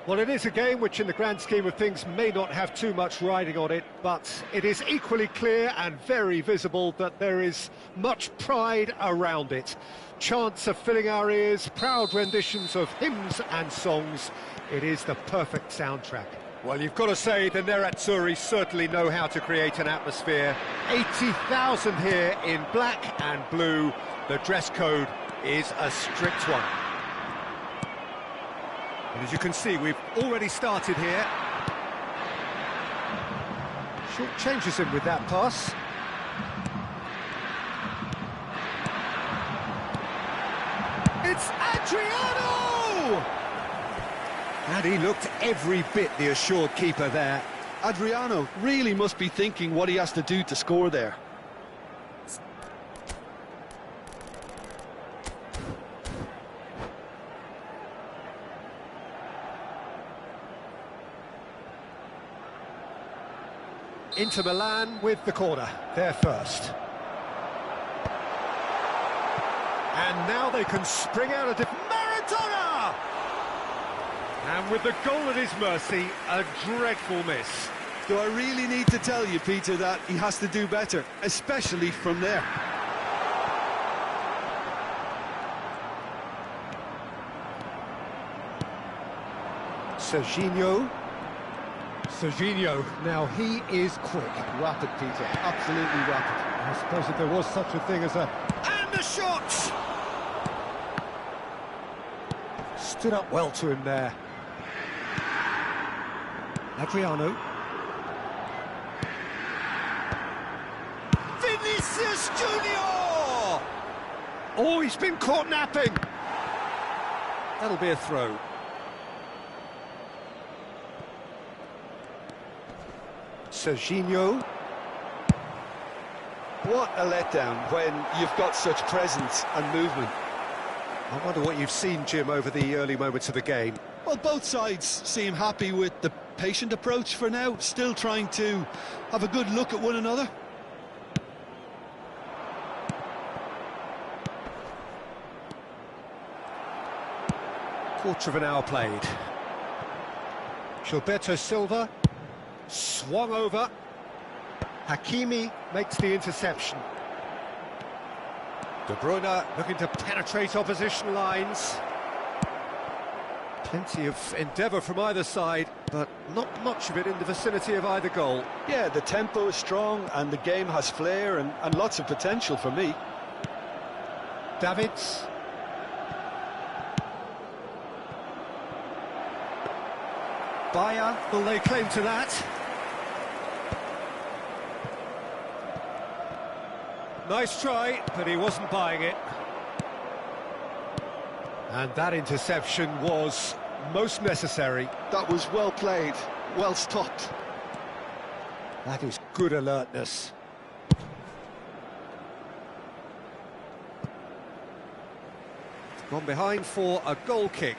Well, it is a game which in the grand scheme of things may not have too much riding on it, but it is equally clear and very visible that there is much pride around it. Chants are filling our ears, proud renditions of hymns and songs. It is the perfect soundtrack. Well, you've got to say the Nerazzurri certainly know how to create an atmosphere. 80,000 here in black and blue. The dress code is a strict one. And as you can see, we've already started here. Short changes him with that pass. It's Adriano! And he looked every bit the assured keeper there. Adriano really must be thinking what he has to do to score there. Inter Milan with the corner, they're first. And now they can spring out of Maradona! And with the goal at his mercy, a dreadful miss. Do I really need to tell you, Peter, that he has to do better, especially from there? Serginho, now he is quick. Rapid, Peter, absolutely rapid. I suppose if there was such a thing as a... And the shot! Stood up well to him there. Adriano. Vinicius Junior! Oh, he's been caught napping. That'll be a throw. Serginho. What a letdown when you've got such presence and movement. I wonder what you've seen, Jim, over the early moments of the game. Well, both sides seem happy with the patient approach for now, still trying to have a good look at one another. Quarter of an hour played. Gilberto Silva swung over. Hakimi makes the interception. De Bruyne looking to penetrate opposition lines. Plenty of endeavour from either side, but not much of it in the vicinity of either goal. Yeah, the tempo is strong and the game has flair and lots of potential for me. Davids. Bayer will lay claim to that. Nice try, but he wasn't buying it. And that interception was most necessary. That was well played, well stopped. That is good alertness. Gone behind for a goal kick.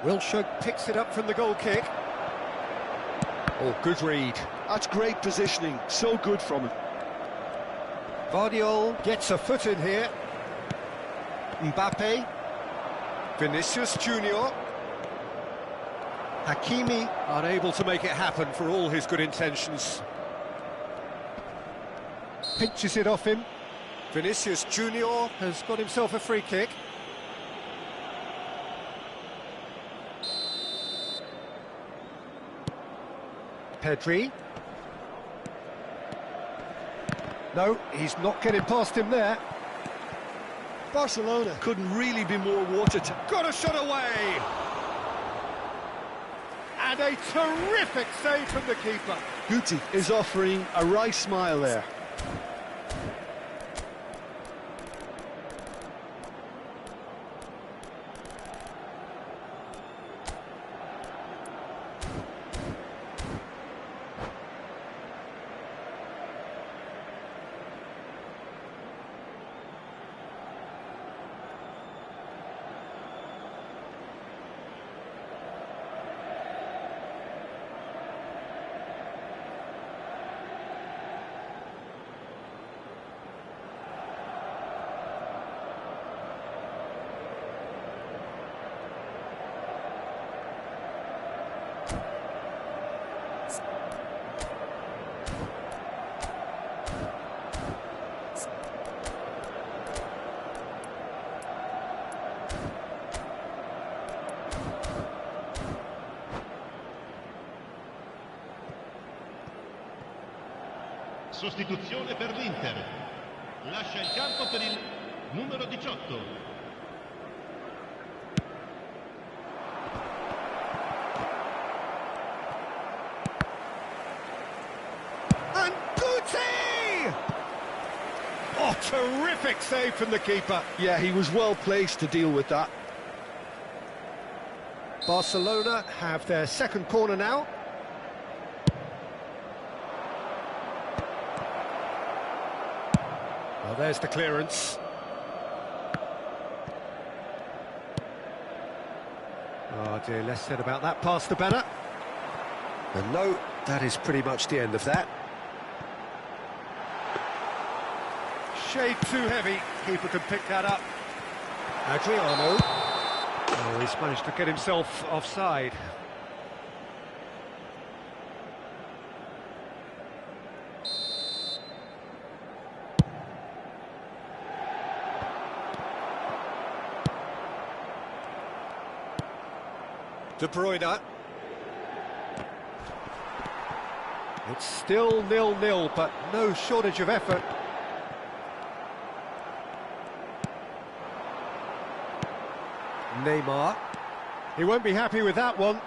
Wilshere picks it up from the goal kick. Oh, good read. That's great positioning, so good from him. Vardiol gets a foot in here. Mbappe. Vinicius Junior. Hakimi unable to make it happen for all his good intentions. Pinches it off him. Vinicius Junior has got himself a free kick. Pedri. No, he's not getting past him there. Barcelona couldn't really be more watertight. Got a shot away! And a terrific save from the keeper. Guti is offering a wry smile there. Sostituzione per l'Inter. Lascia il campo per il numero 18. And Guti! Oh, terrific save from the keeper. Yeah, he was well placed to deal with that. Barcelona have their second corner now. Well, there's the clearance. Oh dear, less said about that pass the better. And no, that is pretty much the end of that. Shade too heavy, keeper can pick that up. Adriano. Oh, he's managed to get himself offside. De Bruyne. It's still 0-0, but no shortage of effort. Neymar. He won't be happy with that one.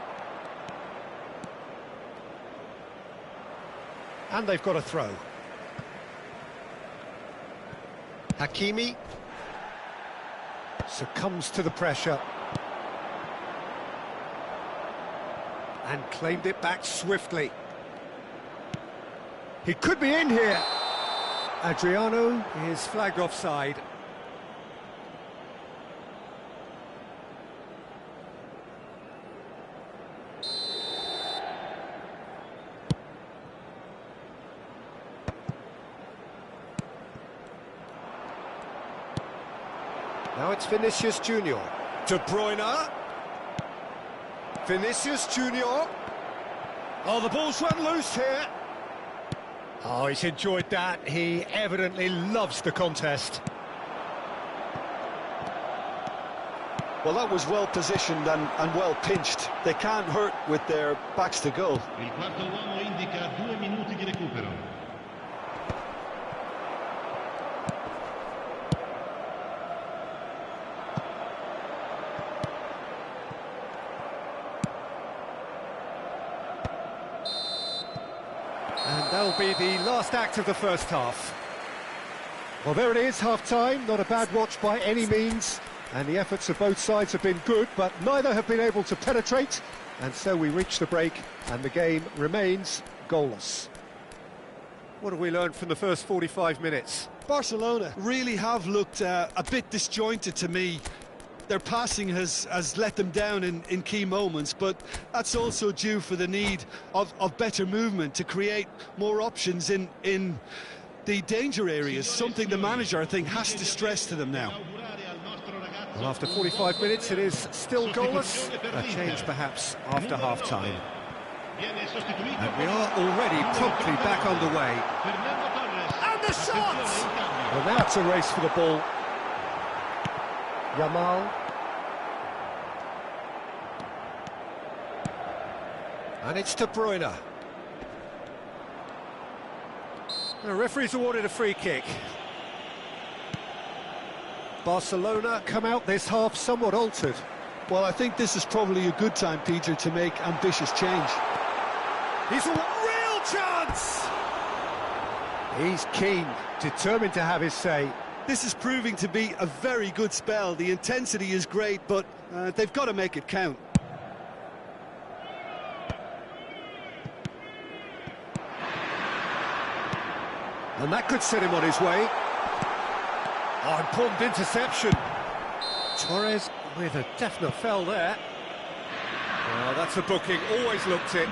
And they've got a throw. Hakimi succumbs to the pressure. And claimed it back swiftly. He could be in here. Adriano is flagged offside. Now it's Vinicius Junior. De Bruyne. Vinicius Junior. Oh, the ball's run loose here. Oh, he's enjoyed that. He evidently loves the contest. Well, that was well positioned and well pinched. They can't hurt with their backs to goal. Il quarto uomo indica 2 minuti di recupero. And that'll be the last act of the first half. Well, there it is, half-time. Not a bad watch by any means. And the efforts of both sides have been good, but neither have been able to penetrate. And so we reach the break, and the game remains goalless. What have we learned from the first 45 minutes? Barcelona really have looked a bit disjointed to me. Their passing has let them down in key moments, but that's also due for the need of better movement to create more options in the danger areas, something the manager, I think, has to stress to them now. Well, after 45 minutes, it is still goalless. A change, perhaps, after half-time. And we are already promptly back underway. And the shot! Well, now it's a race for the ball. Yamal. And it's De Bruyne. The referee's awarded a free kick. Barcelona come out this half somewhat altered. Well, I think this is probably a good time, Peter, to make ambitious change. He's a real chance! He's keen, determined to have his say. This is proving to be a very good spell. The intensity is great, but they've got to make it count. And that could set him on his way. Oh, important interception. Torres with a definite foul there. Well, that's a booking, always looked it.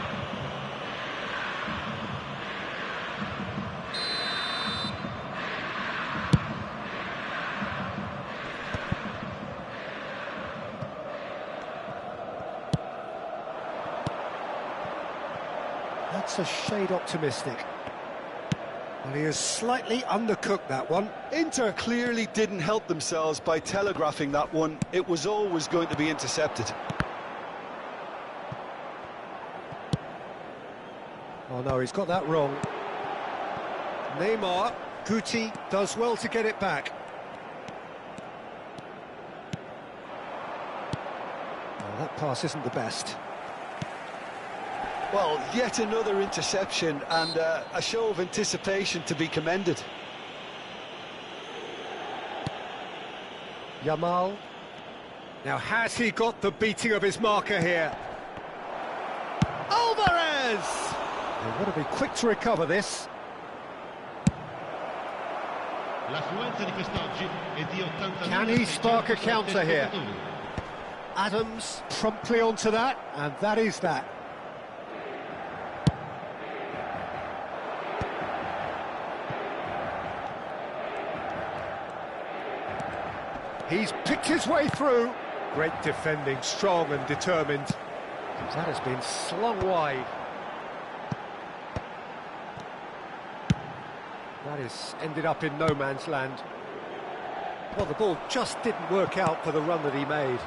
That's a shade optimistic. Well, he has slightly undercooked that one. Inter clearly didn't help themselves by telegraphing that one. It was always going to be intercepted. Oh no, he's got that wrong. Neymar, Guti does well to get it back. Oh, that pass isn't the best. Well, yet another interception and a show of anticipation to be commended. Yamal. Now, has he got the beating of his marker here? Alvarez! They've got to be quick to recover this. L'affluenza di quest'oggi è di 80.000. Can he spark a counter here? Adams promptly onto that, and that is that. He's picked his way through. Great defending, strong and determined. That has been slung wide. That has ended up in no man's land. Well, the ball just didn't work out for the run that he made.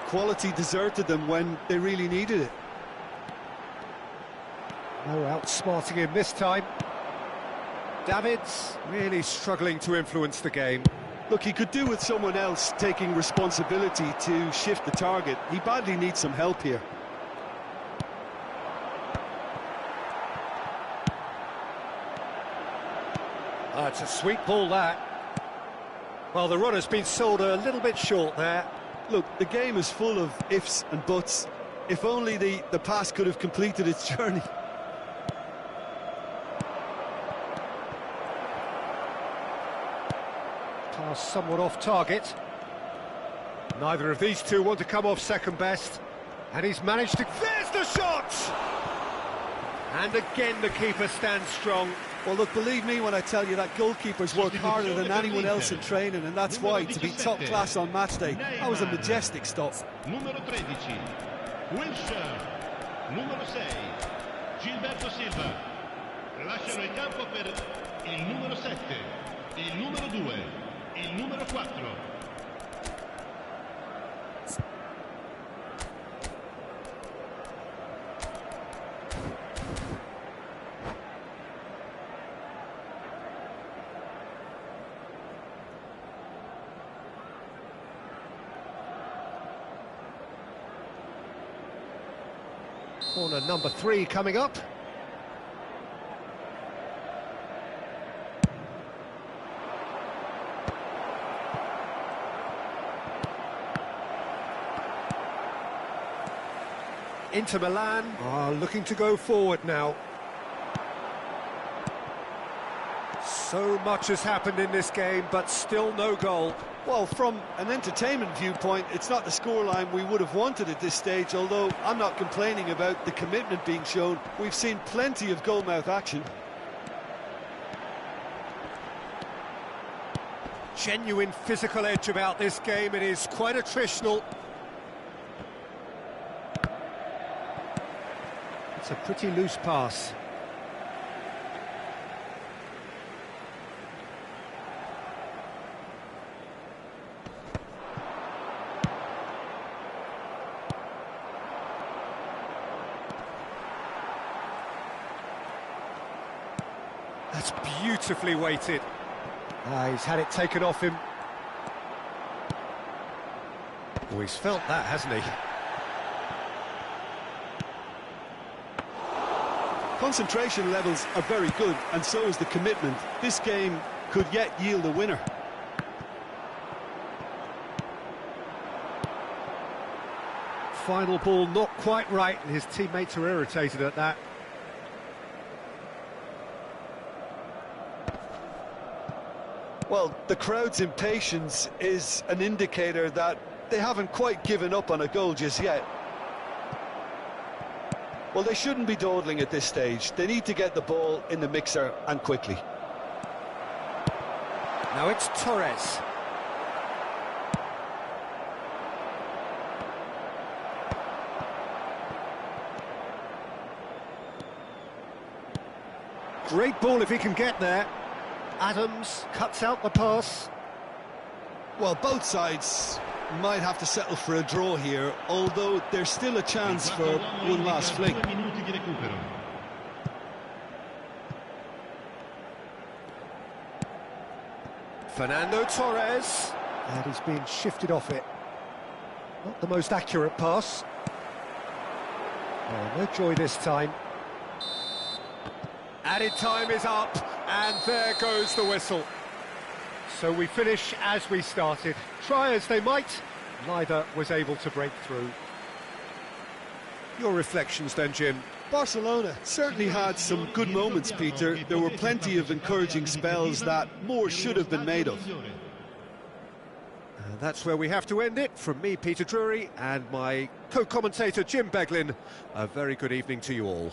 Quality deserted them when they really needed it. No outsmarting him this time. Davids really struggling to influence the game. Look, he could do with someone else taking responsibility to shift the target. He badly needs some help here. It's a sweet ball, that. Well, the run has been sold a little bit short there. Look, the game is full of ifs and buts. If only the pass could have completed its journey. Pass somewhat off target. Neither of these two want to come off second best. And he's managed to... There's the shot! And again the keeper stands strong. Well, look, believe me when I tell you that goalkeepers work harder than anyone else in training, and that's why, to be top class on match day, that was a majestic stop. Numero 13, Wilshere. Numero 6, Gilberto Silva. Lasciano il campo per il numero 7, il numero 2, il numero 4. Corner number 3 coming up. Inter Milan are looking to go forward now. So much has happened in this game, but still no goal. Well, from an entertainment viewpoint, it's not the scoreline we would have wanted at this stage, although I'm not complaining about the commitment being shown. We've seen plenty of goalmouth action. Genuine physical edge about this game. It is quite attritional. It's a pretty loose pass. That's beautifully weighted. He's had it taken off him. Oh, he's felt that, hasn't he? Concentration levels are very good, and so is the commitment. This game could yet yield a winner. Final ball not quite right, and his teammates are irritated at that. Well, the crowd's impatience is an indicator that they haven't quite given up on a goal just yet. Well, they shouldn't be dawdling at this stage. They need to get the ball in the mixer, and quickly. Now it's Torres. Great ball if he can get there. Adams cuts out the pass. Well, both sides might have to settle for a draw here, although there's still a chance for one last fling. Fernando Torres. And he's been shifted off it. Not the most accurate pass. Oh, no joy this time. Added time is up, and there goes the whistle. So we finish as we started. Try as they might, neither was able to break through. Your reflections then, Jim? Barcelona certainly had some good moments, Peter. There were plenty of encouraging spells that more should have been made of. And that's where we have to end it. From me, Peter Drury, and my co-commentator, Jim Beglin, a very good evening to you all.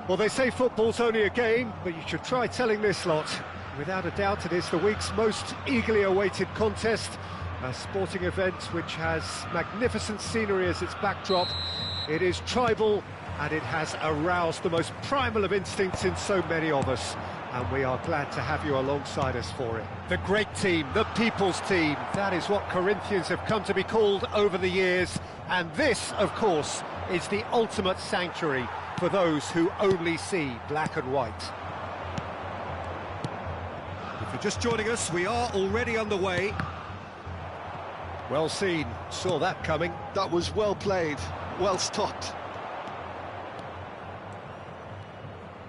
Well, they say football's only a game, but you should try telling this lot. Without a doubt, it is the week's most eagerly awaited contest, a sporting event which has magnificent scenery as its backdrop. It is tribal, and it has aroused the most primal of instincts in so many of us, and we are glad to have you alongside us for it. The great team, the people's team, that is what Corinthians have come to be called over the years, and this, of course, is the ultimate sanctuary for those who only see black and white. If you're just joining us, we are already underway. Well seen, saw that coming. That was well played, well stopped.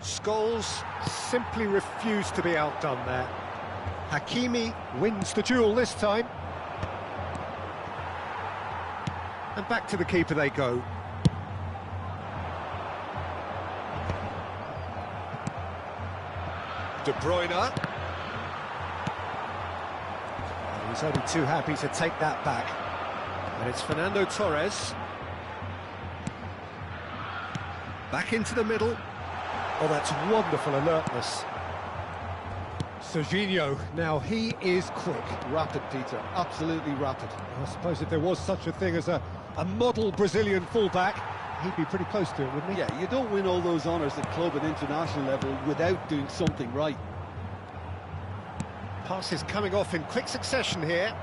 Scholes simply refused to be outdone there. Hakimi wins the duel this time. And back to the keeper they go. De Bruyne. And he's only too happy to take that back. And it's Fernando Torres. Back into the middle. Oh, that's wonderful alertness. Serginho, now he is quick. Rapid, Peter, absolutely rapid. I suppose if there was such a thing as a model Brazilian fullback, he'd be pretty close to it, wouldn't he? Yeah, you don't win all those honours at club and international level without doing something right. Passes coming off in quick succession here.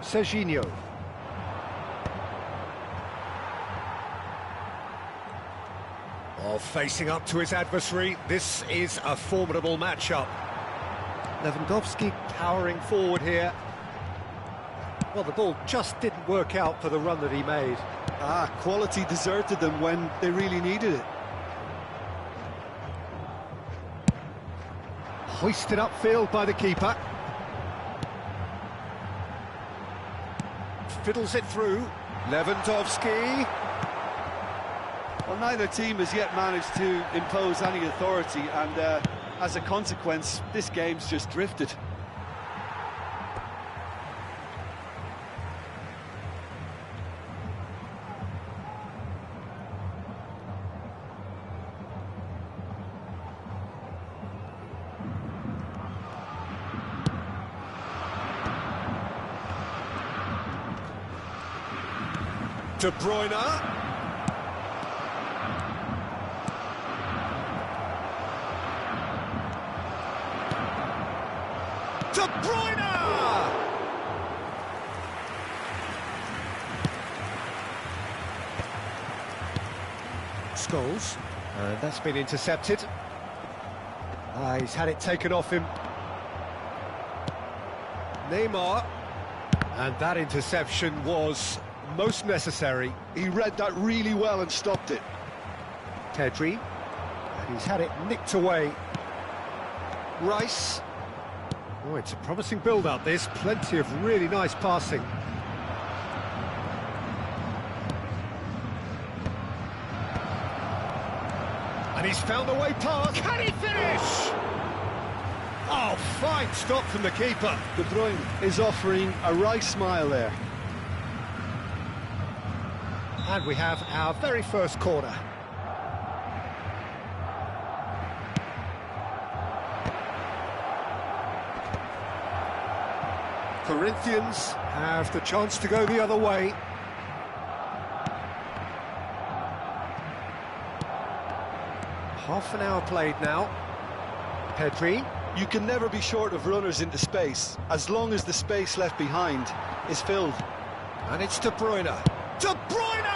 Serginho. Oh, facing up to his adversary, this is a formidable matchup. Lewandowski powering forward here. Well, the ball just didn't work out for the run that he made. Quality deserted them when they really needed it. Hoisted upfield by the keeper. Fiddles it through. Lewandowski. Well, neither team has yet managed to impose any authority, and as a consequence, this game's just drifted. De Bruyne. De Bruyne! Scholes. That's been intercepted. He's had it taken off him. Neymar. And that interception was most necessary. He read that really well and stopped it. Pedri. And he's had it nicked away. Rice. Oh, it's a promising build-up, this. Plenty of really nice passing. And he's found the way past. Can he finish? Oh, fine stop from the keeper. De Bruyne is offering a right smile there. And we have our very first corner. Corinthians have the chance to go the other way. Half an hour played now. Pedri. You can never be short of runners into space, as long as the space left behind is filled. And it's De Bruyne. De Bruyne!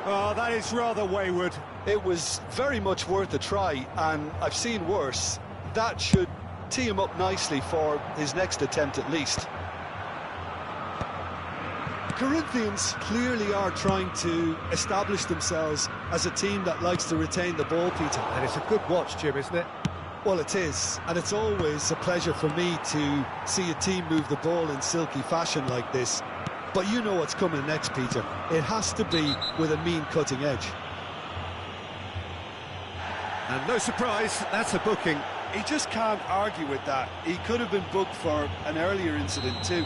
Oh, that is rather wayward. It was very much worth a try, and I've seen worse. That should tee him up nicely for his next attempt at least. Corinthians clearly are trying to establish themselves as a team that likes to retain the ball, Peter. And it's a good watch, Jim, isn't it? Well, it is, and it's always a pleasure for me to see a team move the ball in silky fashion like this. But you know what's coming next, Peter. It has to be with a mean cutting edge. And no surprise, that's a booking. He just can't argue with that. He could have been booked for an earlier incident too.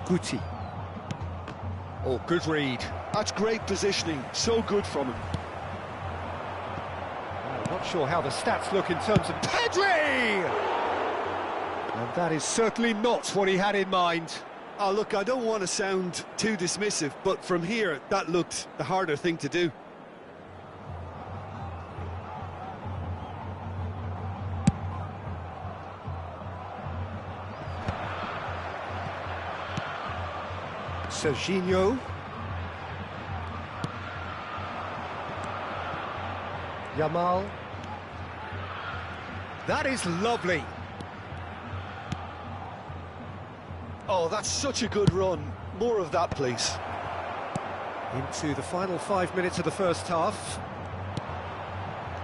Guti. Oh, good read. That's great positioning, so good from him. I'm not sure how the stats look in terms of Pedri! And that is certainly not what he had in mind. Oh, look, I don't want to sound too dismissive, but from here, that looked the harder thing to do. Serginho. Yamal. That is lovely. Oh, that's such a good run. More of that, please. Into the final 5 minutes of the first half.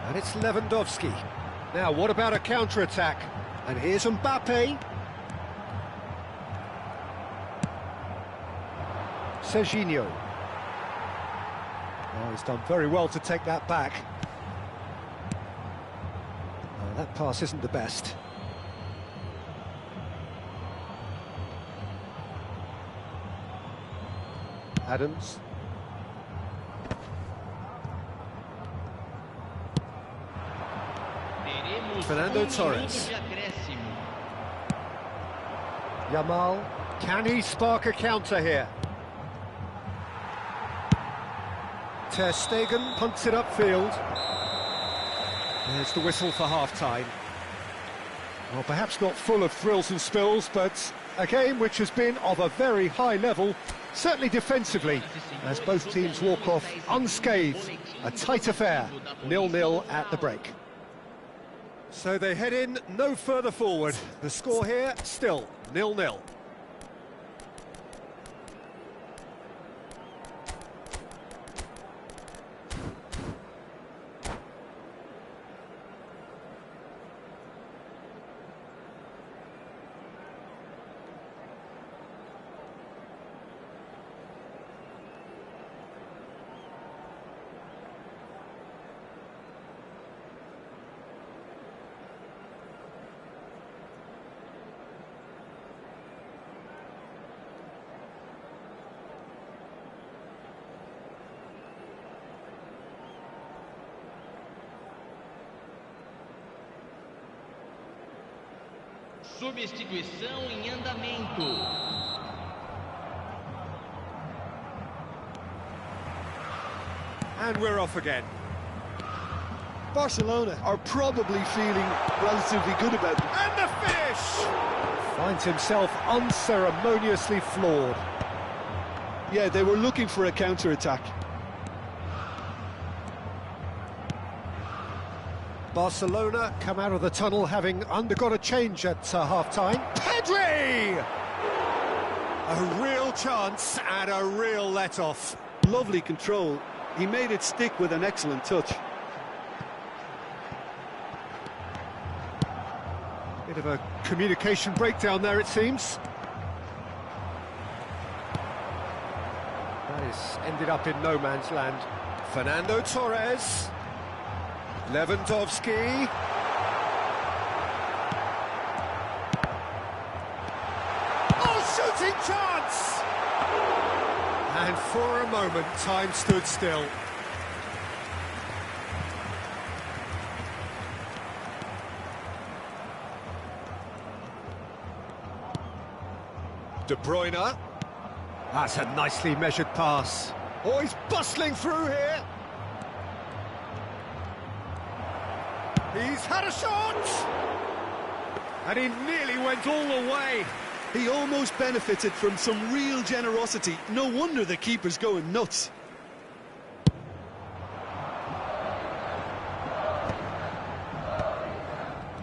And it's Lewandowski. Now, what about a counter-attack? And here's Mbappe. Serginho. Oh, he's done very well to take that back. Oh, that pass isn't the best. Adams. Fernando Torres. Yamal. Can he spark a counter here? Ter Stegen punts it upfield. There's the whistle for half-time. Well, perhaps not full of thrills and spills, but a game which has been of a very high level, certainly defensively, as both teams walk off unscathed. A tight affair, 0-0 at the break. So they head in no further forward. The score here, still 0-0. Substituição em andamento. And we're off again. Barcelona are probably feeling relatively good about it. And the finish! Finds himself unceremoniously floored. Yeah, they were looking for a counter-attack. Barcelona come out of the tunnel having undergone a change at half-time. Pedri! A real chance and a real let-off. Lovely control. He made it stick with an excellent touch. Bit of a communication breakdown there, it seems. That is ended up in no man's land. Fernando Torres. Lewandowski. Oh, shooting chance! And for a moment, time stood still. De Bruyne. That's a nicely measured pass. Oh, he's bustling through here. He's had a shot! And he nearly went all the way. He almost benefited from some real generosity. No wonder the keeper's going nuts.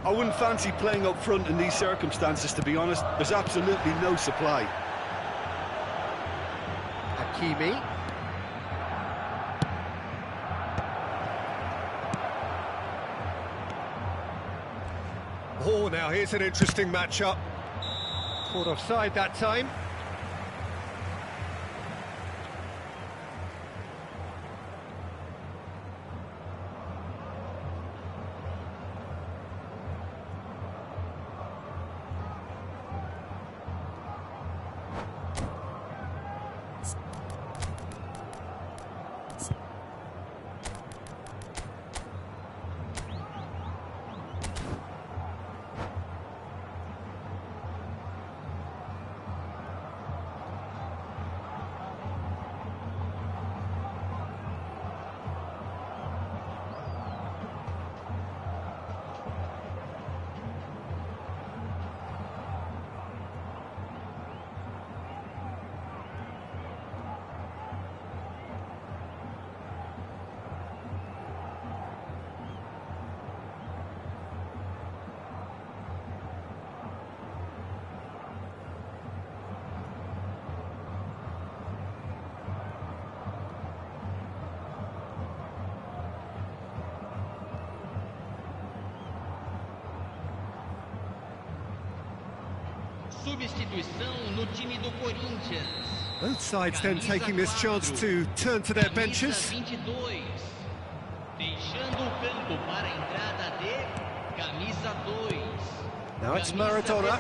I wouldn't fancy playing up front in these circumstances, to be honest. There's absolutely no supply. Hakimi. Oh, now here's an interesting matchup. Caught offside that time. Substituição no time do Corinthians. Both sides then taking this chance to turn to their benches. 22. Deixando o campo para a entrada de camisa 2. Now it's Maradona.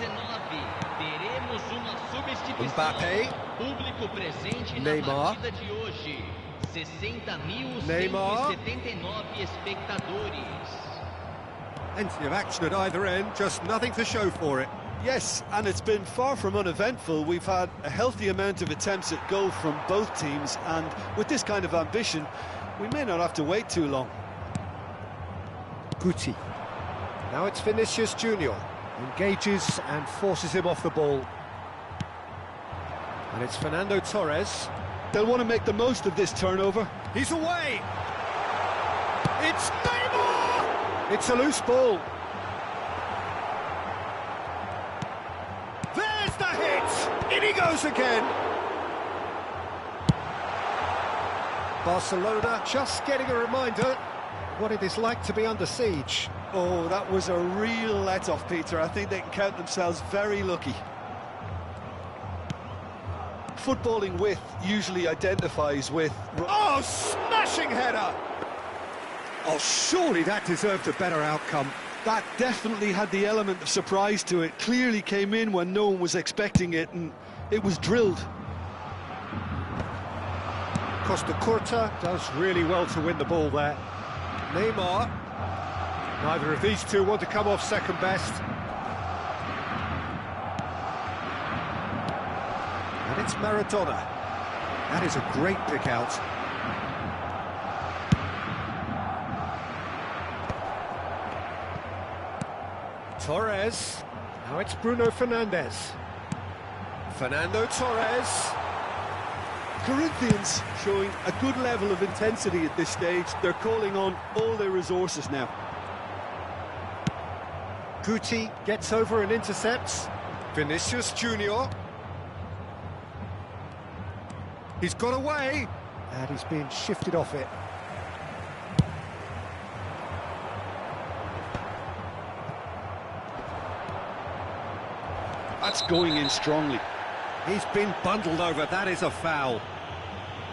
Teremos uma substituição. Mbappé. Público presente Neymar. na partida de hoje. 60.179 Neymar. espectadores. Plenty of action at either end, just nothing to show for it. Yes, and it's been far from uneventful. We've had a healthy amount of attempts at goal from both teams, and with this kind of ambition, we may not have to wait too long. Guti. Now it's Vinicius Junior. Engages and forces him off the ball. And it's Fernando Torres. They'll want to make the most of this turnover. He's away! It's Neymar! It's a loose ball. There's the hit! In he goes again! Barcelona just getting a reminder what it is like to be under siege. Oh, that was a real let-off, Peter. I think they can count themselves very lucky. Footballing width usually identifies with... Oh, smashing header! Oh, surely that deserved a better outcome. That definitely had the element of surprise to it. Clearly came in when no one was expecting it, and it was drilled. Costa Curta does really well to win the ball there. Neymar. Neither of these two want to come off second best. And it's Maradona. That is a great pick out. Torres. Now it's Bruno Fernandes. Fernando Torres. Corinthians showing a good level of intensity at this stage. They're calling on all their resources now. Guti gets over and intercepts. Vinicius Junior. He's got away. And he's being shifted off it. That's going in strongly. He's been bundled over. That is a foul.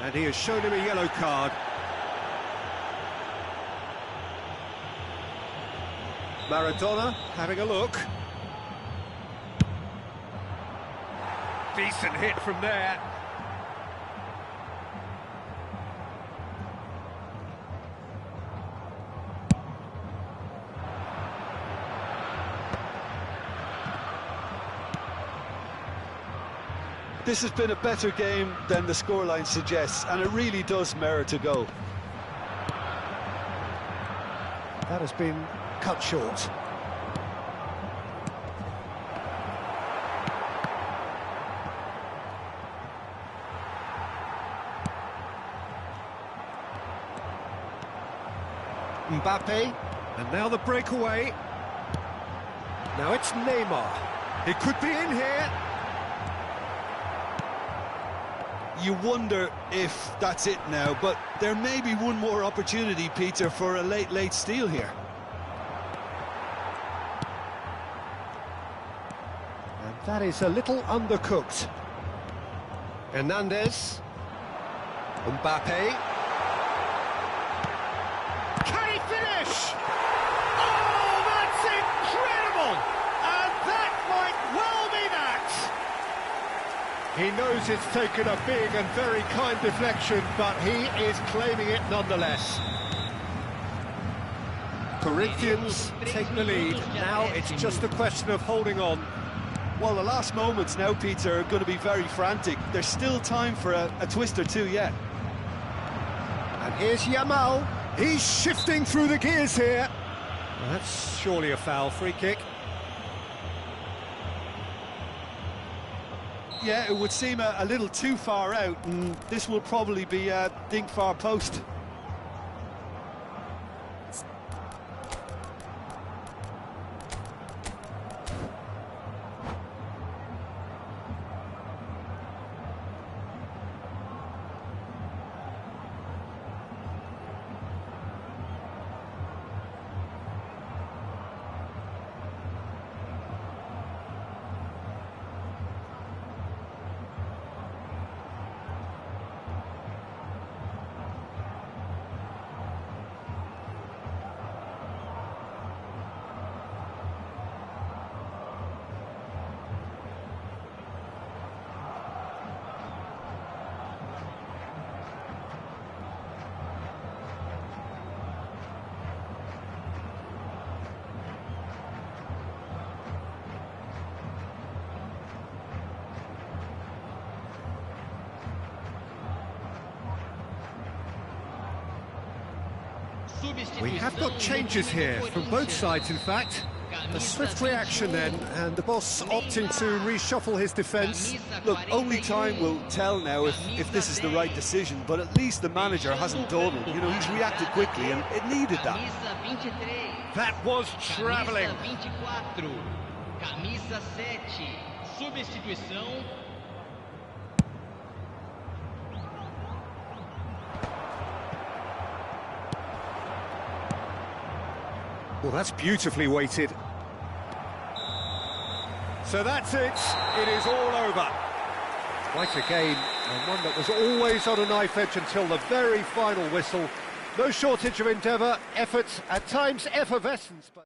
And he has shown him a yellow card. Maradona having a look. Decent hit from there. This has been a better game than the scoreline suggests, and it really does merit a goal. That has been cut short. Mbappe, and now the breakaway. Now it's Neymar. He could be in here. You wonder if that's it now, but there may be one more opportunity, Peter, for a late steal here. And that is a little undercooked. Hernandez. Mbappe. Can he finish? Oh, that's incredible! And that might well be that! He knows it's taken a big and very kind deflection, but he is claiming it nonetheless. Corinthians take the lead. Now it's just a question of holding on. Well, the last moments now, Peter, are going to be very frantic. There's still time for a twist or two yet. And here's Yamal. He's shifting through the gears here. Well, that's surely a foul. Free kick. Yeah, it would seem a little too far out, and this will probably be a dink far post. We have got changes here from both sides, in fact. A swift reaction then, and the boss opting to reshuffle his defence. Look, only time will tell now if this is the right decision, but at least the manager hasn't dawdled. You know, he's reacted quickly, and it needed that. That was travelling. Camisa 7, substituição. Well, that's beautifully weighted. So that's it. It is all over. Quite a game, and one that was always on a knife edge until the very final whistle. No shortage of endeavour, effort, at times effervescence. But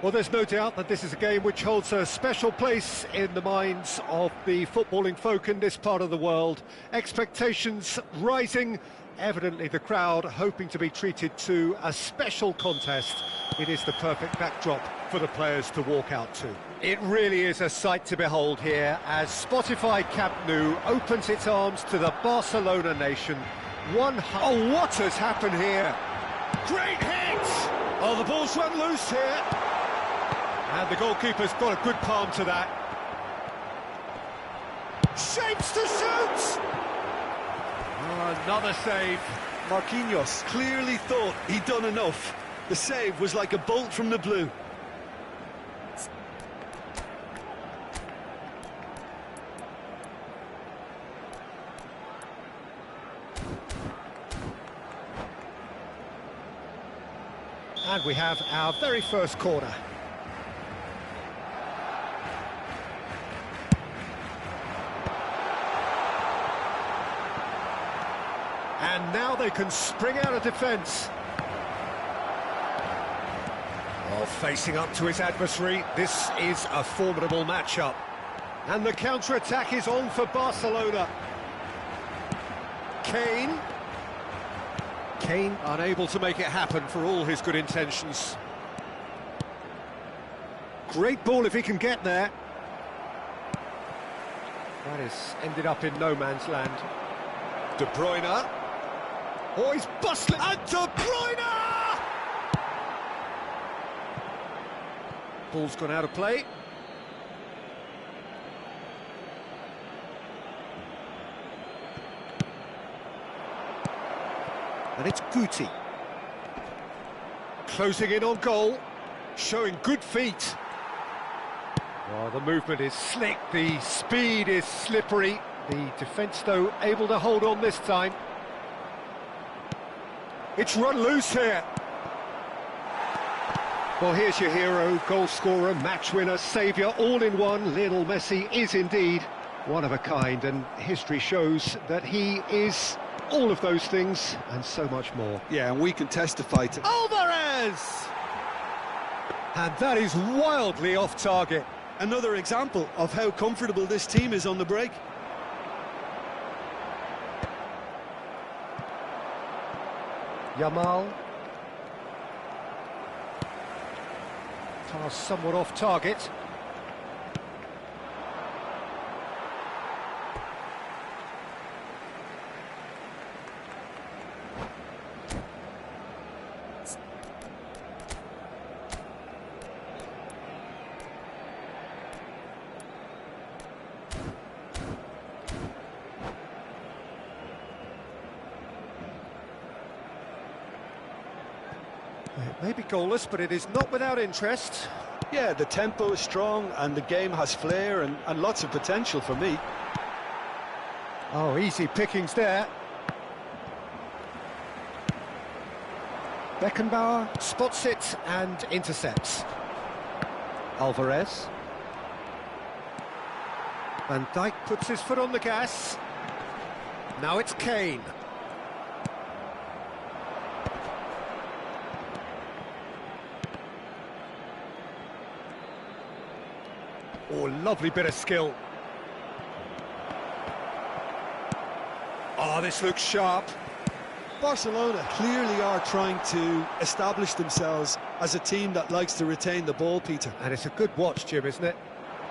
well, there's no doubt that this is a game which holds a special place in the minds of the footballing folk in this part of the world. Expectations rising, evidently the crowd hoping to be treated to a special contest. It is the perfect backdrop for the players to walk out to. It really is a sight to behold here as Spotify Camp Nou opens its arms to the Barcelona nation. Oh, what has happened here? Great hit! Oh, the ball's run loose here. And the goalkeeper's got a good palm to that. Shapes to shoot! Oh, another save. Marquinhos clearly thought he'd done enough. The save was like a bolt from the blue. And we have our very first corner. And now they can spring out of defence. Well, facing up to his adversary, this is a formidable matchup. And the counter-attack is on for Barcelona. Kane unable to make it happen for all his good intentions. Great ball if he can get there. That has ended up in no man's land. De Bruyne. Oh, he's bustling. And De Bruyne! Ball's gone out of play. And it's Guti. Closing in on goal, showing good feet. Well, the movement is slick, the speed is slippery. The defence, though, able to hold on this time. It's run loose here. Well, here's your hero, goal scorer, match winner, saviour, all in one. Lionel Messi is indeed one of a kind, and history shows that he is All of those things and so much more. Yeah, and we can testify to... Alvarez! And that is wildly off target. Another example of how comfortable this team is on the break. Yamal. Pass somewhat off target. It may be goalless, but it is not without interest. Yeah, the tempo is strong and the game has flair and lots of potential for me. Oh, easy pickings there. Beckenbauer spots it and intercepts. Alvarez. Van Dijk puts his foot on the gas. Now it's Kane. Oh, lovely bit of skill. Oh, this looks sharp. Barcelona clearly are trying to establish themselves as a team that likes to retain the ball, Peter. And it's a good watch, Jim, isn't it?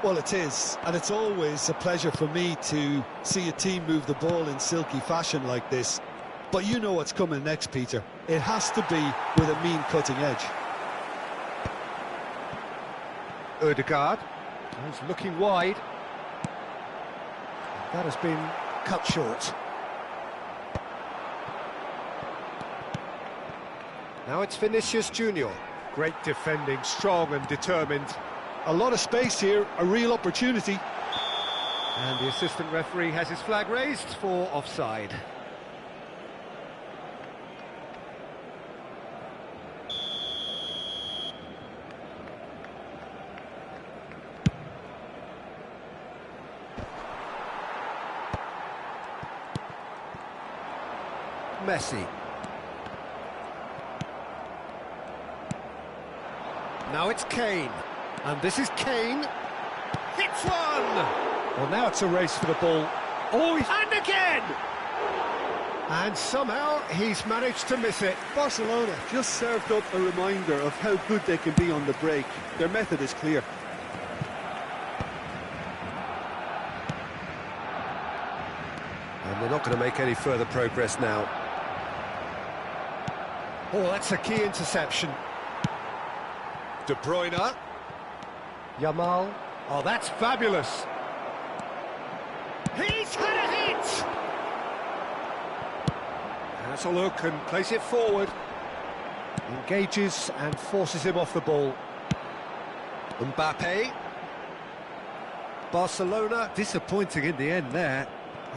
Well, it is, and it's always a pleasure for me to see a team move the ball in silky fashion like this. But you know what's coming next, Peter. It has to be with a mean cutting edge. Ødegaard. He's looking wide. That has been cut short. Now it's Vinicius Junior. Great defending, strong and determined. A lot of space here, a real opportunity. And the assistant referee has his flag raised for offside. Messi. Now it's Kane. And this is Kane. Hits one! Well, now it's a race for the ball. Oh, and again! And somehow he's managed to miss it. Barcelona just served up a reminder of how good they can be on the break. Their method is clear. And they're not going to make any further progress now. Oh, that's a key interception. De Bruyne. Yamal. Oh, that's fabulous. He's had a hit! Has a look and plays it forward. Engages and forces him off the ball. Mbappe. Barcelona disappointing in the end there.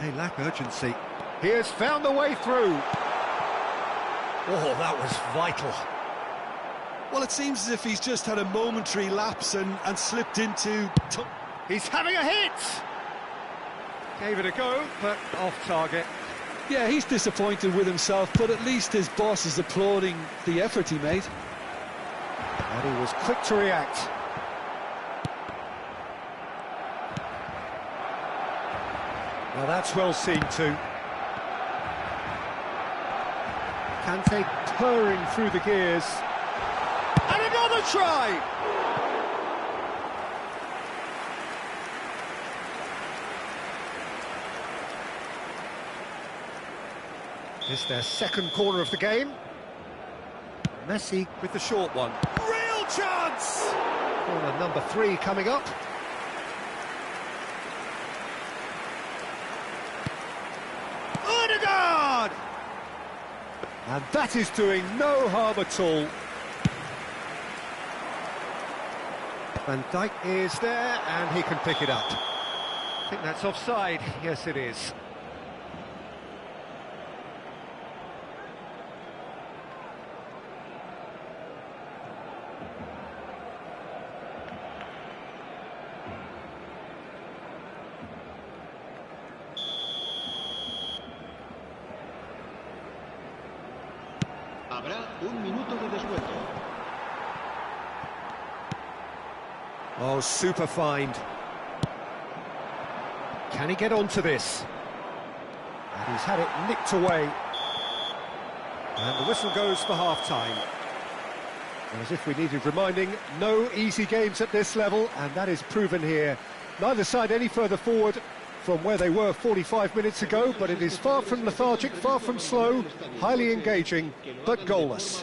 They lack urgency. He has found the way through. Oh, that was vital. Well, it seems as if he's just had a momentary lapse and slipped into... He's having a hit! Gave it a go, but off target. Yeah, he's disappointed with himself, but at least his boss is applauding the effort he made. And he was quick to react. Well, that's well seen too. Kante purring through the gears. And another try! It's their second corner of the game. Messi with the short one. Real chance! Corner number 3 coming up. Ødegaard! And that is doing no harm at all. Van Dijk is there, and he can pick it up. I think that's offside. Yes, it is. Habrá un minuto de descuento. Oh, super find. Can he get onto this? And he's had it nicked away. And the whistle goes for half-time. As if we needed reminding, no easy games at this level, and that is proven here. Neither side any further forward from where they were 45 minutes ago, but it is far from lethargic, far from slow, highly engaging, but goalless.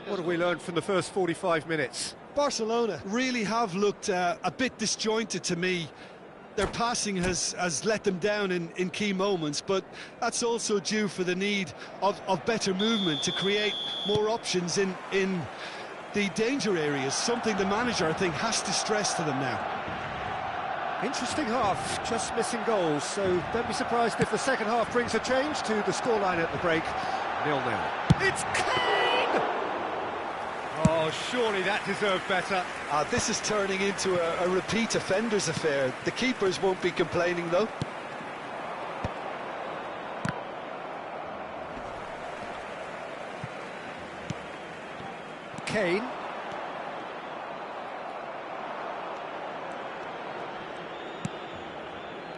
What have we learned from the first 45 minutes? Barcelona really have looked a bit disjointed to me. Their passing has let them down in key moments, but that's also due for the need of better movement to create more options in the danger areas, something the manager, I think, has to stress to them now. Interesting half, just missing goals, so don't be surprised if the second half brings a change to the scoreline at the break. 0-0. It's Kane! Oh, surely that deserved better. This is turning into a repeat offenders affair. The keepers won't be complaining, though. Kane.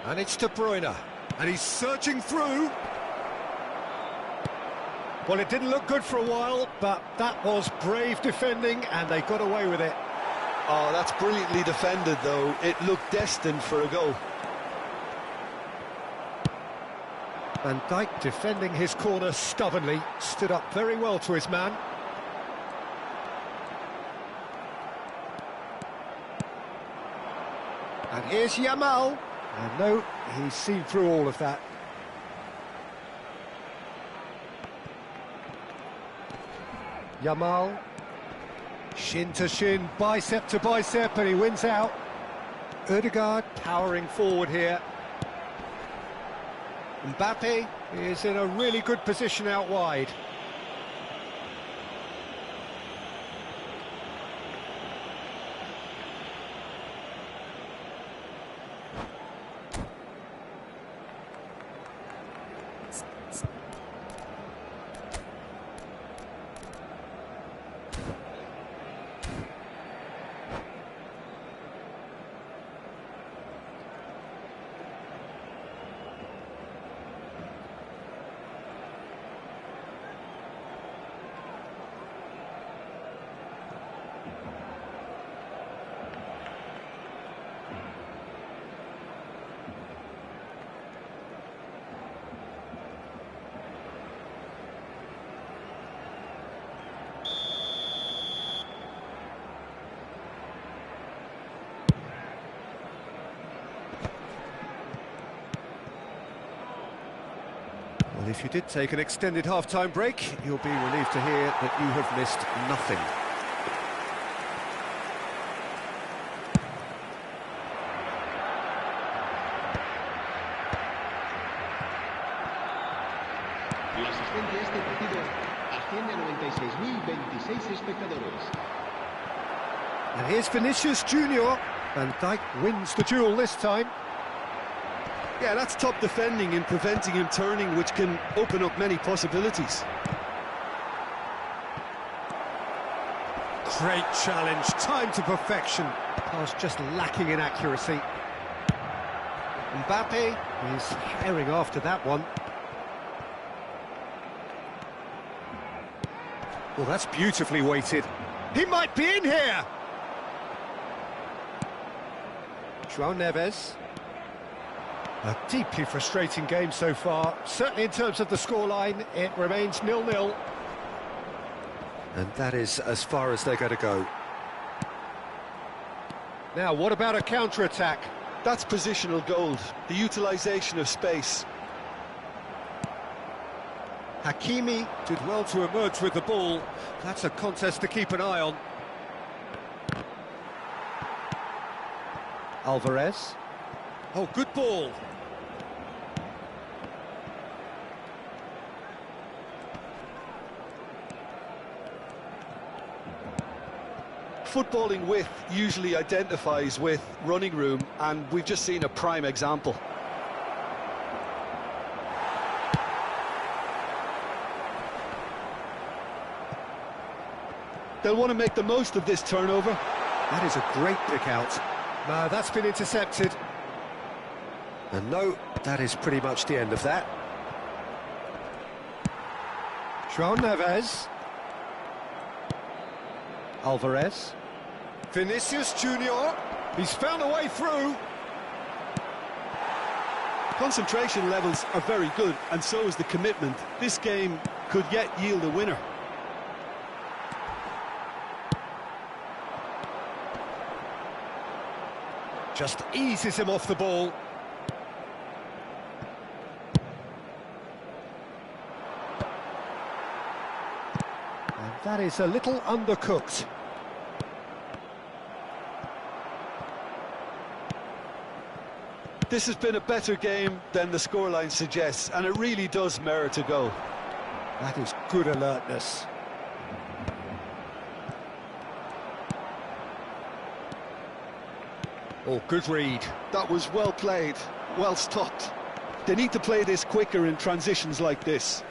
And it's De Bruyne. And he's searching through. Well, it didn't look good for a while, but that was brave defending, and they got away with it. Oh, that's brilliantly defended, though. It looked destined for a goal. Van Dijk defending his corner stubbornly, stood up very well to his man. And here's Yamal. And no, he's seen through all of that. Yamal, shin to shin, bicep to bicep, and he wins out. Ødegaard powering forward here. Mbappe is in a really good position out wide. Well, if you did take an extended half-time break, you'll be relieved to hear that you have missed nothing. La asistencia a este partido asciende a 96.026 espectadores. And here's Vinicius Junior. Van Dijk wins the duel this time. Yeah, that's top defending and preventing him turning, which can open up many possibilities. Great challenge, time to perfection. Pass just lacking in accuracy. Mbappe is herring after that one. Well, that's beautifully weighted. He might be in here! João Neves. A deeply frustrating game so far. Certainly in terms of the scoreline, it remains 0-0. And that is as far as they're going to go. Now, what about a counter-attack? That's positional gold, the utilisation of space. Hakimi did well to emerge with the ball. That's a contest to keep an eye on. Alvarez. Oh, good ball. Footballing width usually identifies with running room, and we've just seen a prime example. They'll want to make the most of this turnover. That is a great pick out. No, that's been intercepted. And no, that is pretty much the end of that. João Neves. Alvarez. Vinicius Junior. He's found a way through. Concentration levels are very good, and so is the commitment. This game could yet yield a winner. Just eases him off the ball. And that is a little undercooked. This has been a better game than the scoreline suggests, and it really does merit a goal. That is good alertness. Oh, good read. That was well played, well stopped. They need to play this quicker in transitions like this.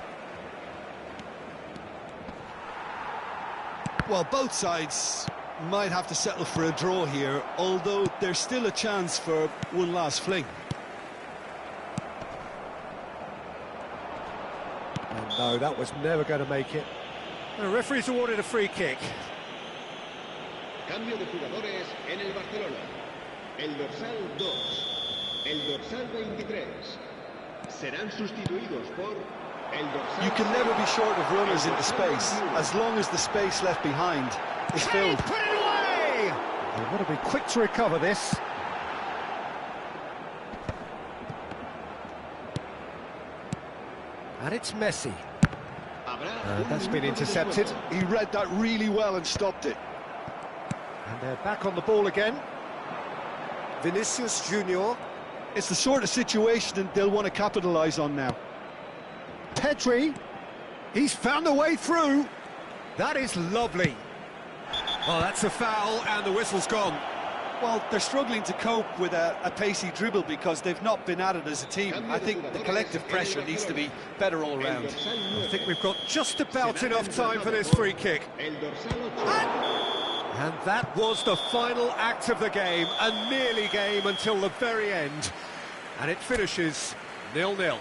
Well, both sides might have to settle for a draw here, although there's still a chance for one last fling. And no, that was never going to make it. The referee's awarded a free kick. Cambio de jugadores en el Barcelona. El dorsal 2, el dorsal 23. Serán sustituidos por el dorsal... You can never be short of runners into space, as long as the space left behind is filled. Put it away! They've got to be quick to recover this. And it's Messi. That's been intercepted. He read that really well and stopped it. And they're back on the ball again. Vinicius Junior. It's the sort of situation that they'll want to capitalise on now. Pedri. He's found a way through. That is lovely. Oh, that's a foul, and the whistle's gone. Well, they're struggling to cope with a pacey dribble because they've not been at it as a team. I think the collective pressure needs to be better all round. I think we've got just about enough time for this free kick. And that was the final act of the game, a nearly game until the very end. And it finishes 0-0.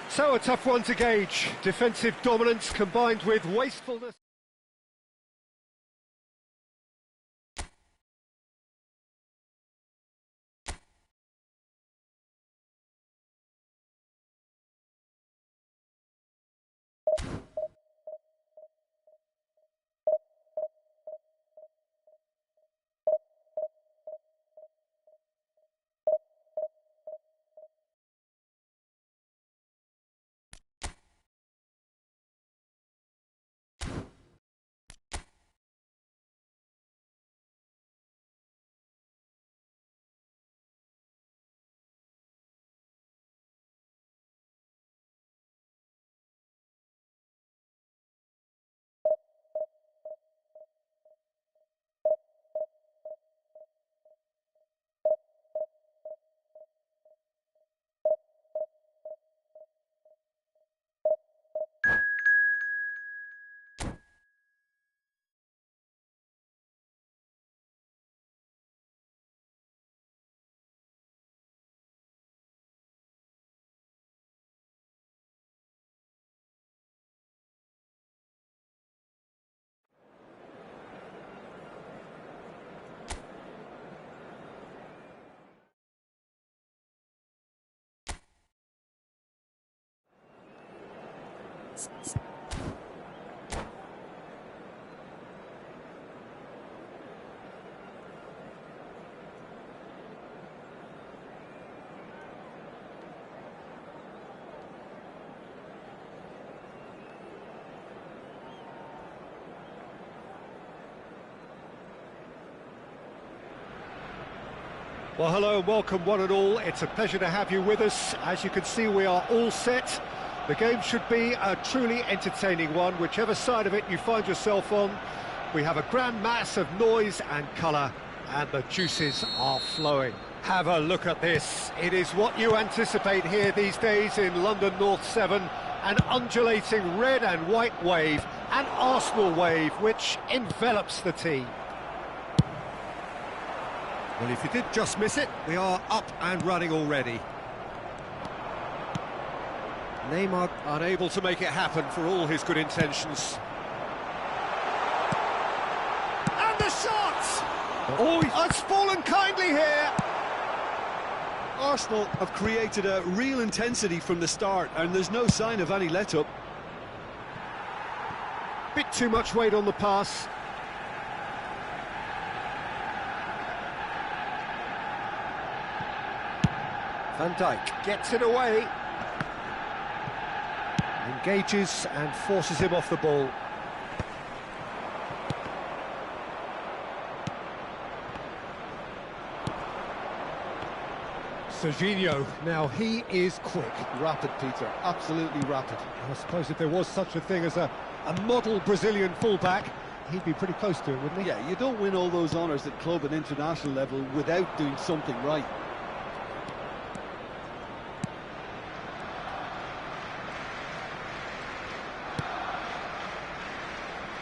So a tough one to gauge. Defensive dominance combined with wastefulness. Well, hello and welcome one and all. It's a pleasure to have you with us. As you can see, we are all set. The game should be a truly entertaining one, whichever side of it you find yourself on. We have a grand mass of noise and colour, and the juices are flowing. Have a look at this. It is what you anticipate here these days in London North 7. An undulating red and white wave, An Arsenal wave which envelops the team. Well, if you did just miss it, we are up and running already. Neymar unable to make it happen for all his good intentions. And the shot! Oh, it's fallen kindly here. Arsenal have created a real intensity from the start, and there's no sign of any let-up. Bit too much weight on the pass. Van Dijk gets it away. Engages and forces him off the ball. Serginho, now he is quick. Rapid, Peter, absolutely rapid. I suppose if there was such a thing as a model Brazilian fullback, he'd be pretty close to it, wouldn't he? Yeah, you don't win all those honours at club and international level without doing something right.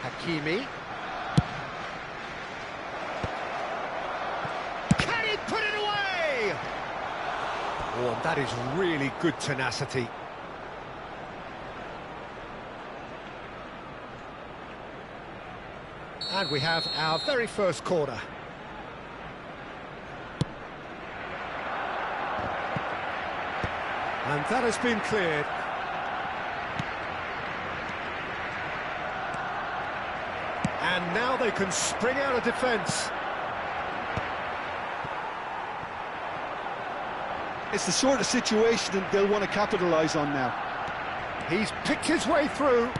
Hakimi. Can he put it away? Oh, and that is really good tenacity. And we have our very first corner. And that has been cleared. And now they can spring out of defence. It's the sort of situation that they'll want to capitalise on now. He's picked his way through.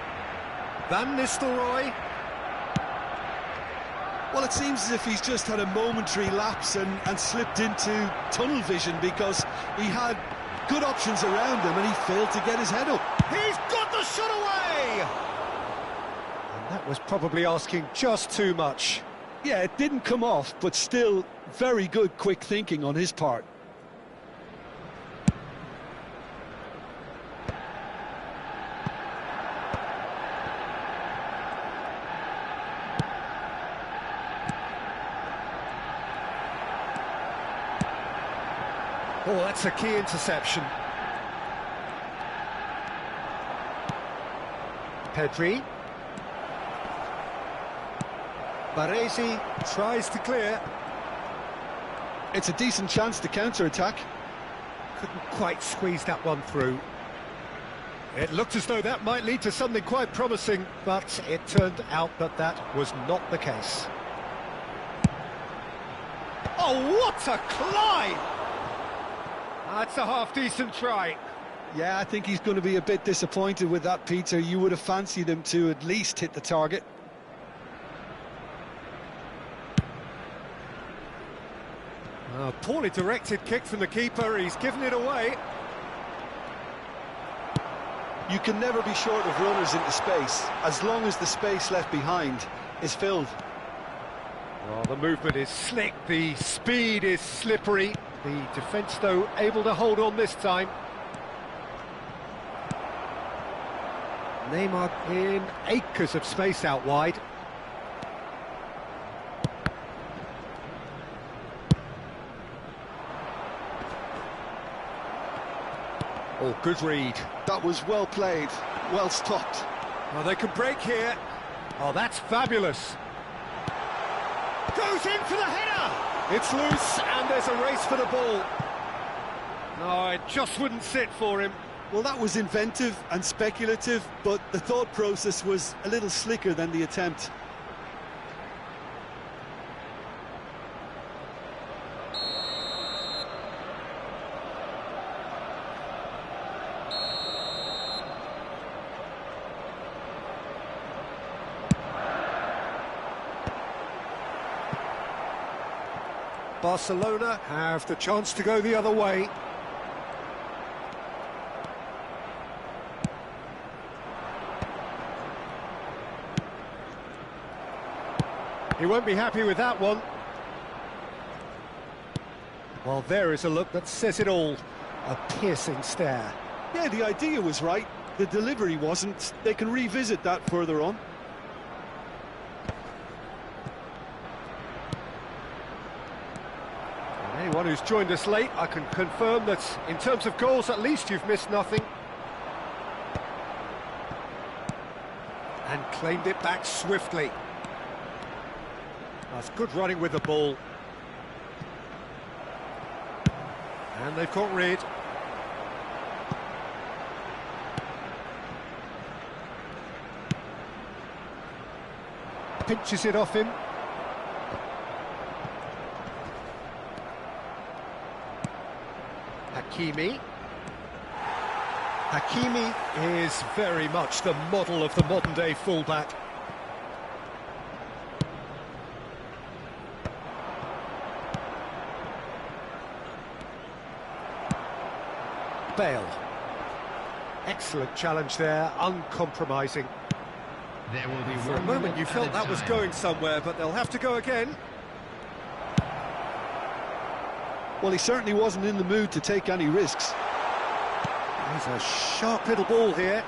Van Nistelrooy. Well, it seems as if he's just had a momentary lapse and slipped into tunnel vision, because he had good options around him and he failed to get his head up. He's got the shot away! And that was probably asking just too much. Yeah, it didn't come off, but still very good quick thinking on his part. Oh, that's a key interception. Pedri. Baresi tries to clear. It's a decent chance to counter-attack. Couldn't quite squeeze that one through. It looked as though that might lead to something quite promising, but it turned out that that was not the case. Oh, what a climb! That's a half-decent try. Yeah, I think he's going to be a bit disappointed with that, Peter. You would have fancied him to at least hit the target. A poorly directed kick from the keeper. He's given it away. You can never be short of runners into space, as long as the space left behind is filled. Well, the movement is slick, the speed is slippery. The defence, though, able to hold on this time. Neymar in acres of space out wide. Oh, good read. That was well played, well stopped. Well, they can break here. Oh, that's fabulous. Goes in for the header! It's loose, and there's a race for the ball. No, it just wouldn't sit for him. Well, that was inventive and speculative, but the thought process was a little slicker than the attempt. Barcelona have the chance to go the other way. He won't be happy with that one. Well, there is a look that says it all. A piercing stare. Yeah, the idea was right. The delivery wasn't. They can revisit that further on. Anyone who's joined us late, I can confirm that in terms of goals, at least you've missed nothing. And claimed it back swiftly. That's good running with the ball. And they've got rid. Pinches it off him. Hakimi. Hakimi is very much the model of the modern-day fullback. Bale. Excellent challenge there, uncompromising. There will be For a moment you felt that was going somewhere, but they'll have to go again. Well, he certainly wasn't in the mood to take any risks. There's a sharp little ball here.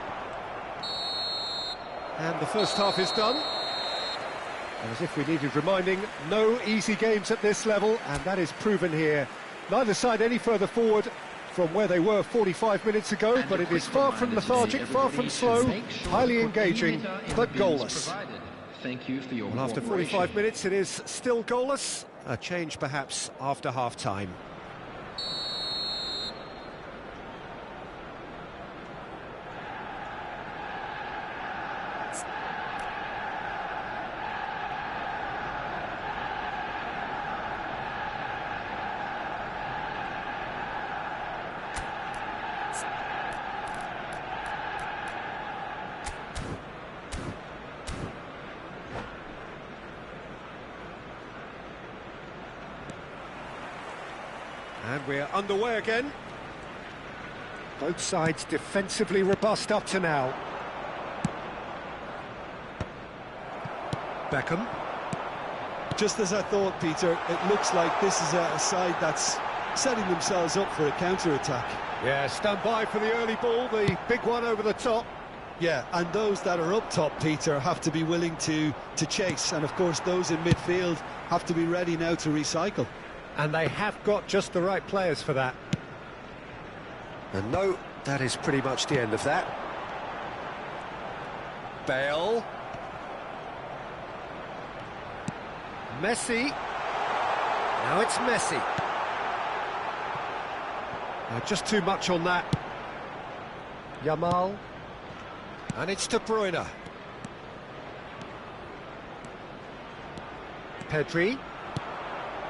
And the first half is done. And as if we needed reminding, no easy games at this level, and that is proven here. Neither side any further forward from where they were 45 minutes ago, but it is far from lethargic, far from slow, highly engaging, but goalless. Thank you for your Well, after 45 minutes, it is still goalless. A change perhaps after half-time. And we're underway again. Both sides defensively robust up to now. Beckham. Just as I thought, Peter, it looks like this is a side that's setting themselves up for a counter-attack. Yeah, stand by for the early ball, the big one over the top. Yeah, and those that are up top, Peter, have to be willing to chase. And, of course, those in midfield have to be ready now to recycle. And they have got just the right players for that. And no, that is pretty much the end of that. Bale. Messi. Now it's Messi. Just too much on that. Yamal. And it's De Bruyne. Pedri.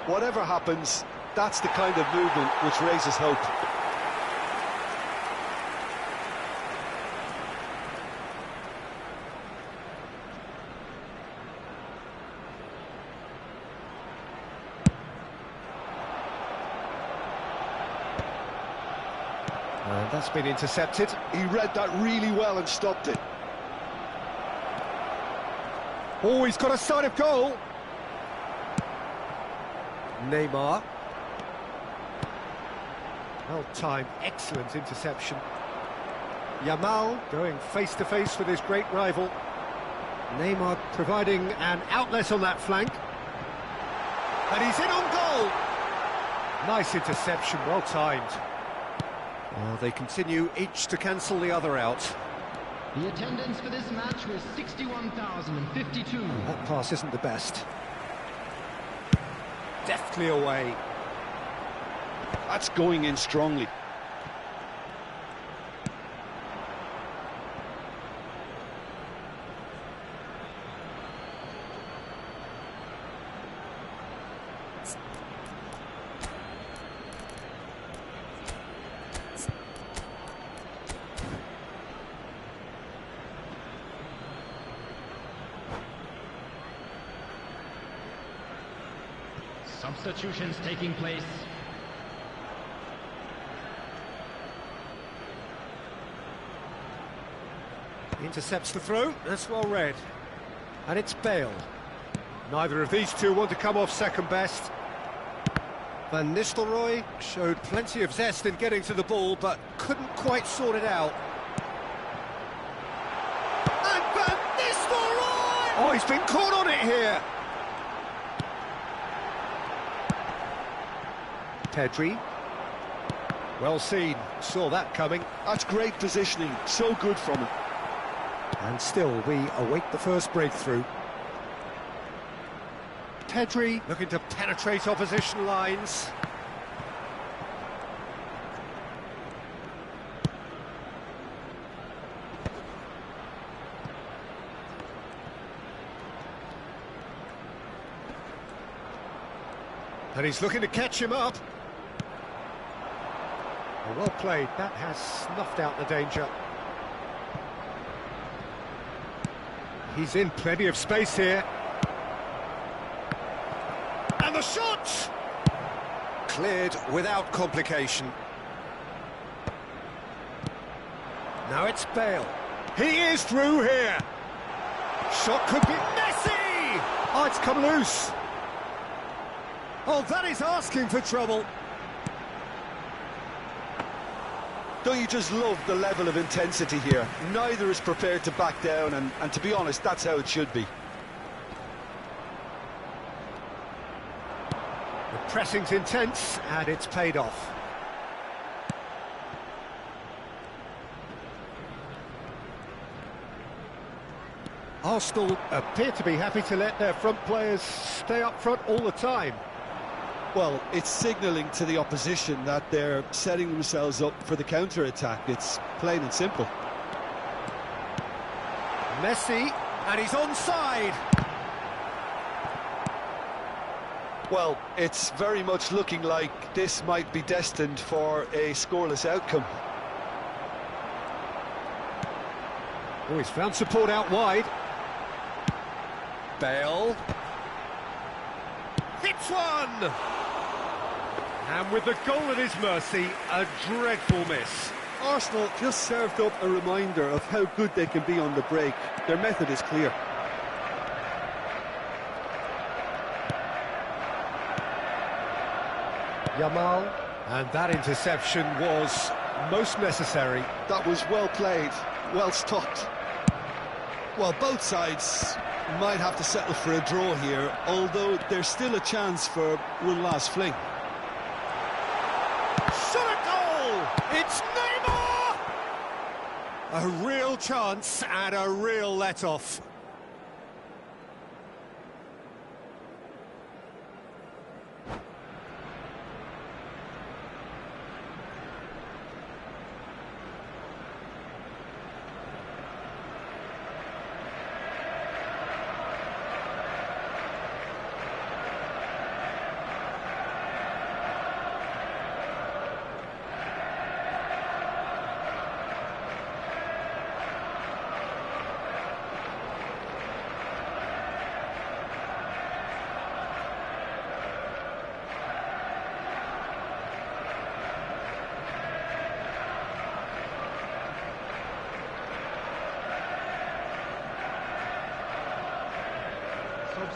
Whatever happens, that's the kind of movement which raises hope. And that's been intercepted. He read that really well and stopped it. Oh, he's got a sight of goal. Neymar. Well timed, excellent interception. Yamal going face-to-face with his great rival. Neymar providing an outlet on that flank. And he's in on goal! Nice interception, well timed. Well, they continue each to cancel the other out. The attendance for this match was 61,052. That pass isn't the best. Deftly away. That's going in strongly. Substitutions taking place. Intercepts the throw, that's well read. And it's Bale. Neither of these two want to come off second best. Van Nistelrooy showed plenty of zest in getting to the ball, but couldn't quite sort it out. And Van Nistelrooy! Oh, he's been caught on it here! Pedri. Well seen, saw that coming. That's great positioning, so good from him. And still we await the first breakthrough. Pedri looking to penetrate opposition lines. And he's looking to catch him up. Well played, that has snuffed out the danger. He's in plenty of space here. And the shot! Cleared without complication. Now it's Bale. He is through here. Shot could be Messi! Oh, it's come loose. Oh, that is asking for trouble. Don't you just love the level of intensity here? Neither is prepared to back down, and to be honest, that's how it should be. The pressing's intense, and it's paid off. Arsenal appear to be happy to let their front players stay up front all the time. Well, it's signalling to the opposition that they're setting themselves up for the counter-attack. It's plain and simple. Messi, and he's onside. Well, it's very much looking like this might be destined for a scoreless outcome. Oh, he's found support out wide. Bale. Hits one! And with the goal at his mercy, a dreadful miss. Arsenal just served up a reminder of how good they can be on the break. Their method is clear. Yamal, and that interception was most necessary. That was well played, well stopped. Well, both sides might have to settle for a draw here, although there's still a chance for one last fling. Shot a goal! It's Neymar! A real chance and a real let-off.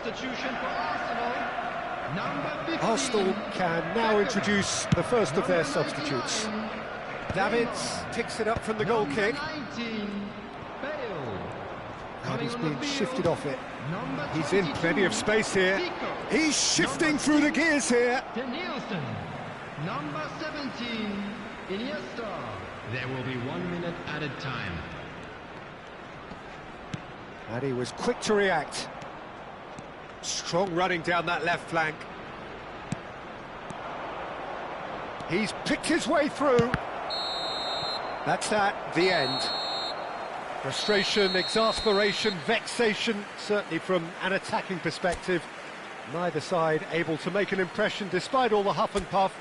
Substitution for Arsenal. Number 15. Arsenal can now introduce the first of their substitutes. Davids picks it up from the goal kick. 19, Bale. And he's being Coming on the shifted field, off it. number He's in 22, plenty of space here. Zico. He's shifting through the gears here. Danielson. Number 17, Iniesta. There will be 1 minute added time. And he was quick to react. Strong running down that left flank. He's picked his way through. That's that, the end. Frustration, exasperation, vexation, certainly from an attacking perspective. Neither side able to make an impression despite all the huff and puff.